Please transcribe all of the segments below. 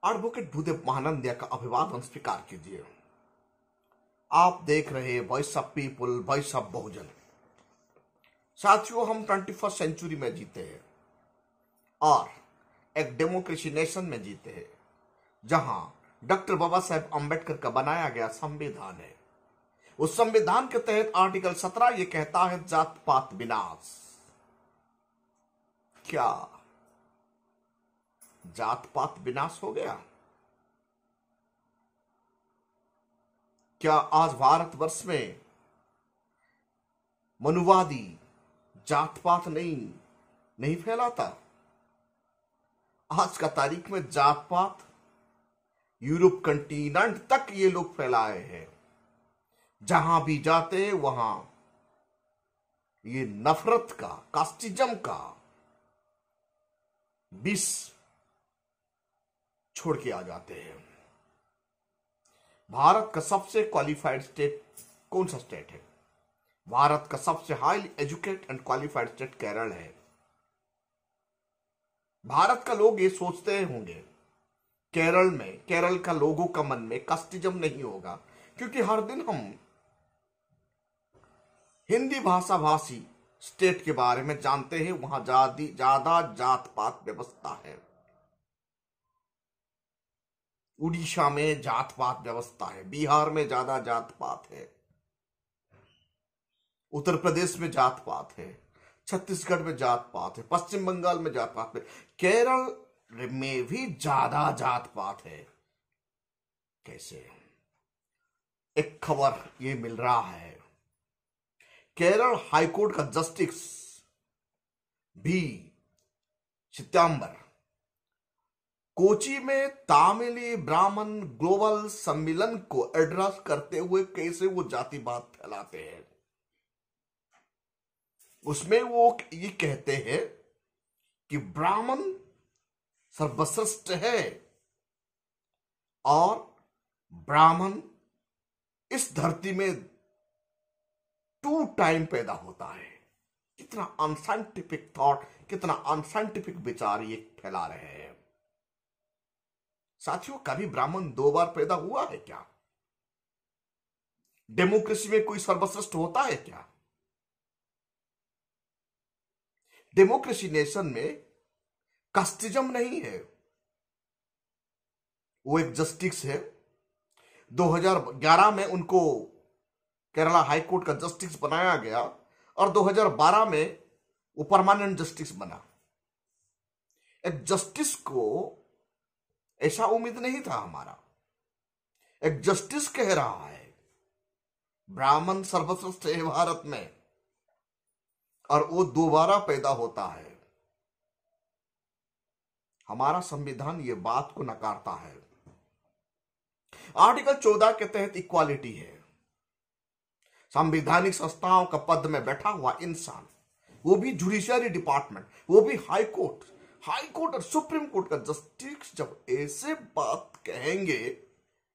Advocate Bhudev Mahanandia का अभिवादन स्वीकार कीजिए। आप देख रहे voice of people, voice of Bahujan. साथियों, हम 21st सेंचुरी में जीते हैं और एक डेमोक्रेसी नेशन में जीते हैं जहां डॉक्टर बाबा साहेब अम्बेडकर का बनाया गया संविधान है। उस संविधान के तहत आर्टिकल 17 ये कहता है जात पात विनाश। क्या जात पात विनाश हो गया? क्या आज भारतवर्ष में मनुवादी जात पात नहीं फैलाता? आज का तारीख में जात पात यूरोप कंटिनेंट तक ये लोग फैलाए हैं। जहां भी जाते हैं वहां ये नफरत का, कास्टिज्म का विष छोड़ के आ जाते हैं। भारत का सबसे क्वालिफाइड स्टेट कौन सा स्टेट है? भारत का सबसे highly educated and qualified state Kerala है। भारत का लोग ये सोचते होंगे केरल का लोगों का मन में कास्टिज्म नहीं होगा, क्योंकि हर दिन हम हिंदी भाषा भाषी स्टेट के बारे में जानते हैं। वहां ज्यादा जात पात व्यवस्था है। उड़ीसा में जात पात व्यवस्था है, बिहार में ज्यादा जात पात है, उत्तर प्रदेश में जात पात है, छत्तीसगढ़ में जात पात है, पश्चिम बंगाल में जात पात है, केरल में भी ज्यादा जात पात है। कैसे? एक खबर ये मिल रहा है, केरल हाईकोर्ट का जस्टिस भी सितंबर कोची में तामिली ब्राह्मण ग्लोबल सम्मेलन को एड्रेस करते हुए कैसे वो जातिवाद फैलाते हैं। उसमें वो ये कहते हैं कि ब्राह्मण सर्वश्रेष्ठ है और ब्राह्मण इस धरती में 2 टाइम पैदा होता है। कितना अनसाइंटिफिक थॉट, कितना अनसाइंटिफिक विचार ये फैला रहे हैं। साथियों, कभी ब्राह्मण 2 बार पैदा हुआ है क्या? डेमोक्रेसी में कोई सर्वश्रेष्ठ होता है क्या? डेमोक्रेसी नेशन में कास्टिज्म नहीं है। वो एक जस्टिस है, 2011 में उनको केरला हाईकोर्ट का जस्टिस बनाया गया और 2012 में वो परमानेंट जस्टिस बना। एक जस्टिस को ऐसा उम्मीद नहीं था हमारा। एक जस्टिस कह रहा है ब्राह्मण सर्वश्रेष्ठ है भारत में और वो दोबारा पैदा होता है। हमारा संविधान ये बात को नकारता है। आर्टिकल 14 के तहत इक्वालिटी है। संवैधानिक संस्थाओं का पद में बैठा हुआ इंसान, वो भी जुडिशियरी डिपार्टमेंट, वो भी हाई कोर्ट और सुप्रीम कोर्ट का जस्टिस, जब ऐसे बात कहेंगे,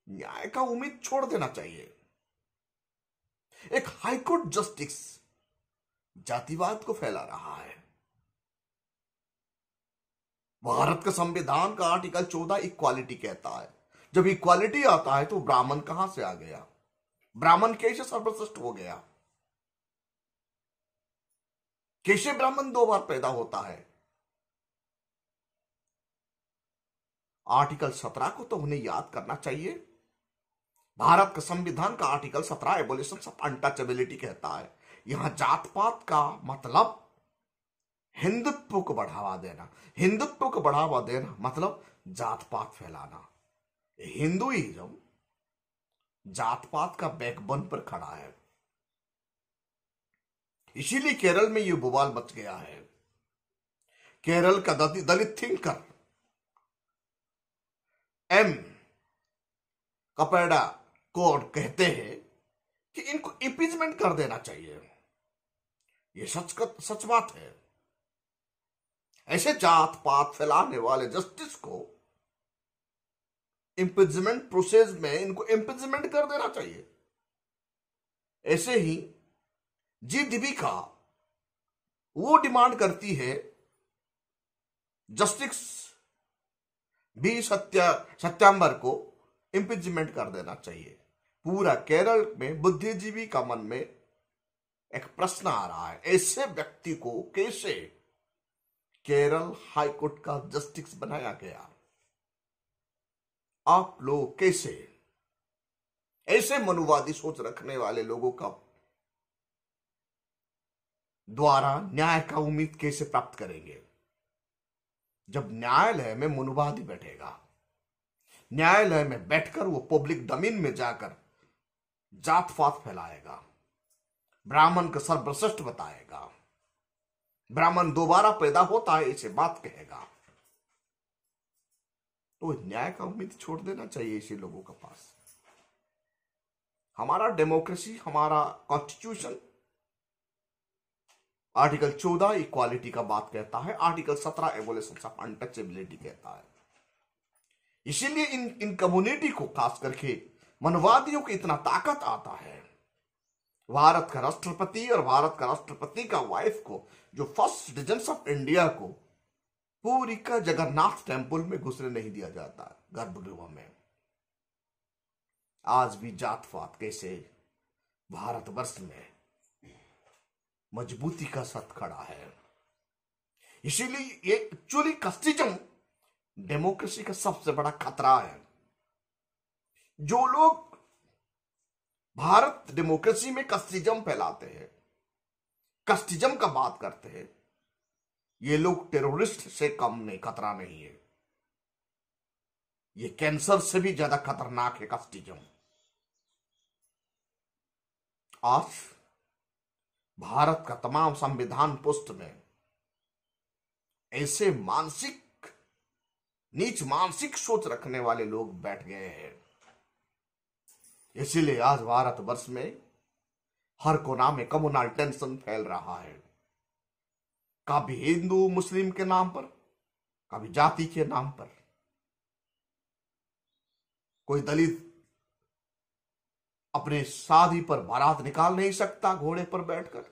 न्याय का उम्मीद छोड़ देना चाहिए। एक हाई कोर्ट जस्टिस जातिवाद को फैला रहा है। भारत का संविधान का आर्टिकल 14 इक्वालिटी कहता है। जब इक्वालिटी आता है तो ब्राह्मण कहां से आ गया? ब्राह्मण कैसे सर्वश्रेष्ठ हो गया? कैसे ब्राह्मण 2 बार पैदा होता है? आर्टिकल 17 को तो उन्हें याद करना चाहिए। भारत का संविधान का आर्टिकल 17 एबोलिशन ऑफ अनटचेबिलिटी कहता है। यहां जात पात का मतलब हिंदुत्व को बढ़ावा देना। हिंदुत्व को बढ़ावा देना मतलब जात पात फैलाना। हिंदुइज्म जात पात का बैकबोन पर खड़ा है। इसीलिए केरल में यह बवाल मच गया है। केरल का दलित थिंकर एम कपेड़ा कोड कहते हैं कि इनको इंपीचमेंट कर देना चाहिए। यह सच बात है। ऐसे जात पात फैलाने वाले जस्टिस को इंपीचमेंट प्रोसेस में इनको इंपीचमेंट कर देना चाहिए। ऐसे ही जी दीपिका वो डिमांड करती है जस्टिस 20 सितंबर को इम्पीचमेंट कर देना चाहिए। पूरा केरल में बुद्धिजीवी का मन में एक प्रश्न आ रहा है, ऐसे व्यक्ति को कैसे केरल हाईकोर्ट का जस्टिस बनाया गया? आप लोग कैसे ऐसे मनुवादी सोच रखने वाले लोगों का द्वारा न्याय का उम्मीद कैसे प्राप्त करेंगे? जब न्यायालय में मनुवादी बैठेगा, न्यायालय में बैठकर वो पब्लिक डोमेन में जाकर जात पात फैलाएगा, ब्राह्मण का सर्वश्रेष्ठ बताएगा, ब्राह्मण दोबारा पैदा होता है ऐसे बात कहेगा, तो न्याय का उम्मीद छोड़ देना चाहिए ऐसे लोगों के पास। हमारा डेमोक्रेसी, हमारा कॉन्स्टिट्यूशन आर्टिकल 14 इक्वालिटी का बात कहता है, आर्टिकल 17 एबोलिशन ऑफ अनटचेबिलिटी कहता है। इसीलिए इन कम्युनिटी को खास करके मनवादियों को इतना ताकत आता है। भारत का राष्ट्रपति और भारत का राष्ट्रपति का वाइफ को, जो फर्स्ट सिटीजन ऑफ इंडिया को पूरी का जगन्नाथ टेम्पल में घुसने नहीं दिया जाता गर्भगृह में। आज भी जात पात कैसे भारतवर्ष में मजबूती का साथ खड़ा है। इसीलिए ये एक्चुअली कास्टिज्म डेमोक्रेसी का सबसे बड़ा खतरा है। जो लोग भारत डेमोक्रेसी में कास्टिज्म फैलाते हैं, कास्टिज्म का बात करते हैं, ये लोग टेररिस्ट से कम नहीं, खतरा नहीं है। ये कैंसर से भी ज्यादा खतरनाक है कास्टिज्म। आज भारत का तमाम संविधान पुष्ट में ऐसे नीच मानसिक सोच रखने वाले लोग बैठ गए हैं। इसीलिए आज भारतवर्ष में हर कोना में कम्युनल टेंशन फैल रहा है, कभी हिंदू मुस्लिम के नाम पर, कभी जाति के नाम पर। कोई दलित अपने शादी पर बारात निकाल नहीं सकता घोड़े पर बैठकर।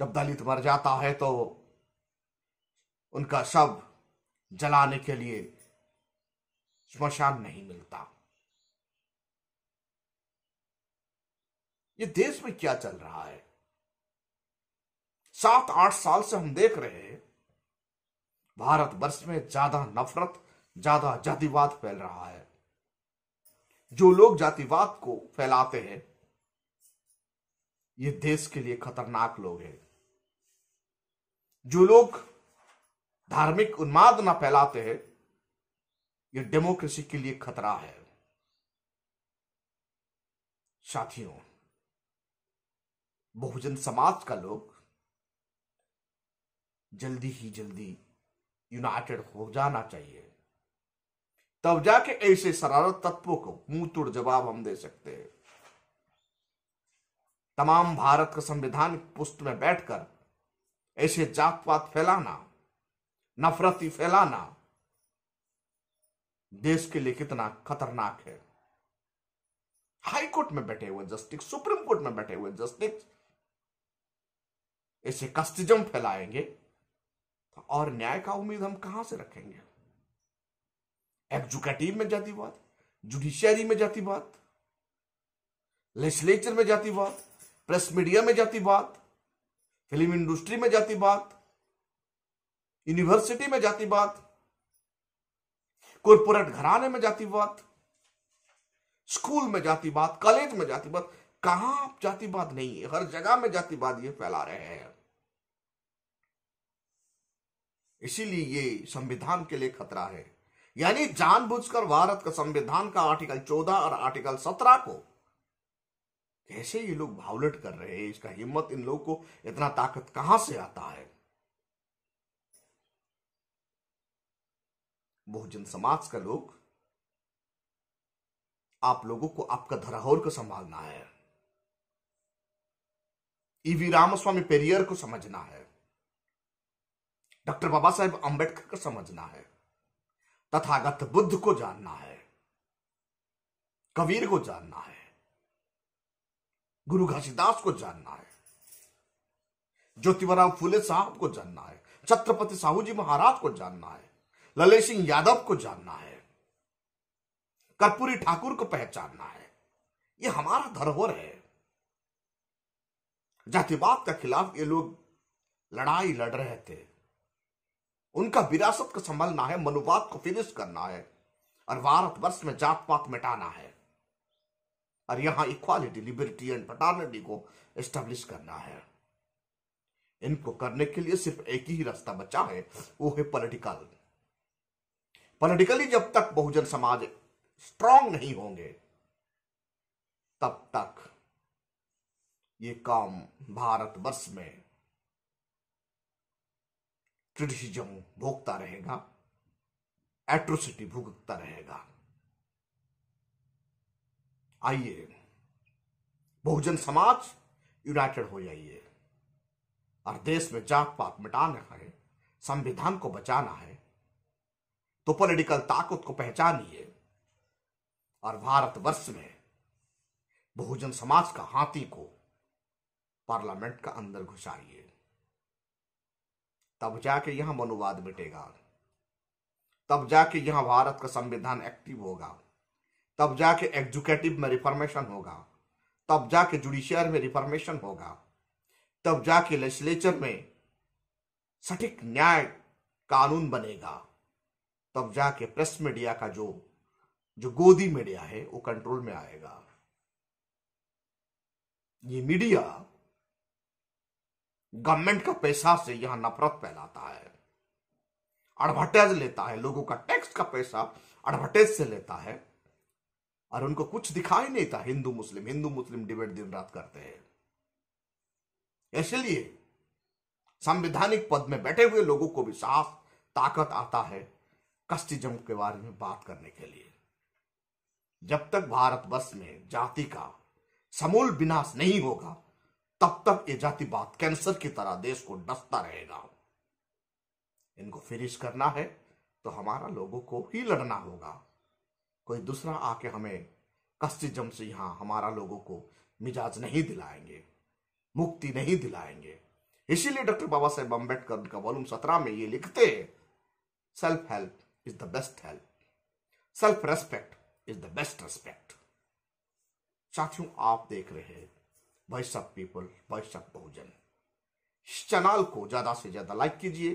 जब दलित मर जाता है तो उनका शव जलाने के लिए श्मशान नहीं मिलता। ये देश में क्या चल रहा है? 7-8 साल से हम देख रहे हैं भारतवर्ष में ज्यादा नफरत, ज्यादा जातिवाद फैल रहा है। जो लोग जातिवाद को फैलाते हैं ये देश के लिए खतरनाक लोग हैं। जो लोग धार्मिक उन्माद ना फैलाते हैं ये डेमोक्रेसी के लिए खतरा है। साथियों, बहुजन समाज का लोग जल्दी ही जल्दी यूनाइटेड हो जाना चाहिए, तब जाके ऐसे शरारत तत्वों को मुंह तोड़ जवाब हम दे सकते हैं। तमाम भारत का संविधान पुष्ट में बैठकर ऐसे जात पात फैलाना, नफरती फैलाना देश के लिए कितना खतरनाक है। हाई कोर्ट में बैठे हुए जस्टिस, सुप्रीम कोर्ट में बैठे हुए जस्टिस ऐसे कास्टिज्म फैलाएंगे तो और न्याय का उम्मीद हम कहां से रखेंगे? एग्जीक्यूटिव में जातिवाद, जुडिशियरी में जातिवाद, लेजिस्लेचर में जातिवाद, प्रेस मीडिया में जातिवाद, फिल्म इंडस्ट्री में जातिवाद, यूनिवर्सिटी में जातिवाद, कॉर्पोरेट घराने में जातिवाद, स्कूल में जातिवाद, कॉलेज में जातिवाद। कहां जातिवाद नहीं है? हर जगह में जातिवाद ये फैला रहे हैं। इसीलिए ये संविधान के लिए खतरा है। यानी जानबूझकर भारत का संविधान का आर्टिकल 14 और आर्टिकल 17 को कैसे ये लोग वायलेट कर रहे हैं? इसका हिम्मत, इन लोगों को इतना ताकत कहां से आता है? बहुजन समाज का लोग, आप लोगों को आपका धरोहर को संभालना है। ईवी रामस्वामी पेरियर को समझना है, डॉक्टर बाबा साहेब अंबेडकर को समझना है, तथागत बुद्ध को जानना है, कबीर को जानना है, गुरु घासीदास को जानना है, ज्योतिबा फूले साहब को जानना है, छत्रपति साहू जी महाराज को जानना है, ललित सिंह यादव को जानना है, कर्पूरी ठाकुर को पहचानना है। ये हमारा धरोहर है। जातिवाद के खिलाफ ये लोग लड़ाई लड़ रहे थे। उनका विरासत को संभालना है, मनुवाद को फिनिश करना है और भारतवर्ष में जात पात मिटाना है और यहां इक्वालिटी, लिबर्टी एंड फ्रेटर्निटी को एस्टेब्लिश करना है। इनको करने के लिए सिर्फ एक ही रास्ता बचा है, वो है पॉलिटिकल। पॉलिटिकली जब तक बहुजन समाज स्ट्रांग नहीं होंगे तब तक ये काम भारतवर्ष में क्रिटिसिज्म भोगता रहेगा, एट्रोसिटी भुगतता रहेगा। आइए बहुजन समाज यूनाइटेड हो जाइए और देश में जात पात मिटाना है, संविधान को बचाना है तो पॉलिटिकल ताकत को पहचानिए और भारतवर्ष में बहुजन समाज का हाथी को पार्लियामेंट का अंदर घुसाइए। तब जाके यहां मनुवाद मिटेगा, तब जाके यहां भारत का संविधान एक्टिव होगा, तब जाके एग्जीक्यूटिव में रिफॉर्मेशन होगा, तब जाके जुडिशियल में रिफॉर्मेशन होगा, तब जाके लेजिस्लेचर में सटीक न्याय कानून बनेगा, तब जाके प्रेस मीडिया का जो गोदी मीडिया है वो कंट्रोल में आएगा। ये मीडिया गवर्नमेंट का पैसा से यहां नफरत फैलाता है, एडवर्टाइज लेता है, लोगों का टैक्स का पैसा एडवर्टाइज से लेता है और उनको कुछ दिखाई नहीं था। हिंदू मुस्लिम डिबेट दिन रात करते हैं। इसलिए संवैधानिक पद में बैठे हुए लोगों को भी साहस ताकत आता है कास्टिज्म के बारे में बात करने के लिए। जब तक भारतवर्ष में जाति का समूल विनाश नहीं होगा तब तक ये जातिवाद कैंसर की तरह देश को डसता रहेगा। इनको फिनिश करना है तो हमारा लोगों को ही लड़ना होगा। कोई दूसरा आके हमें कास्टिज्म से यहां हमारा लोगों को मिजाज नहीं दिलाएंगे, मुक्ति नहीं दिलाएंगे। इसीलिए डॉक्टर बाबा साहेब अम्बेडकर उनका वॉल्यूम 17 में ये लिखते हैं, self help is the best help, self respect is the best respect. साथियों, आप देख रहे हैं voice of people, voice of Bahujan. इस चैनल को ज्यादा से ज्यादा लाइक कीजिए,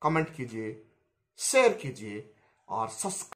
कमेंट कीजिए, शेयर कीजिए और सब्सक्राइब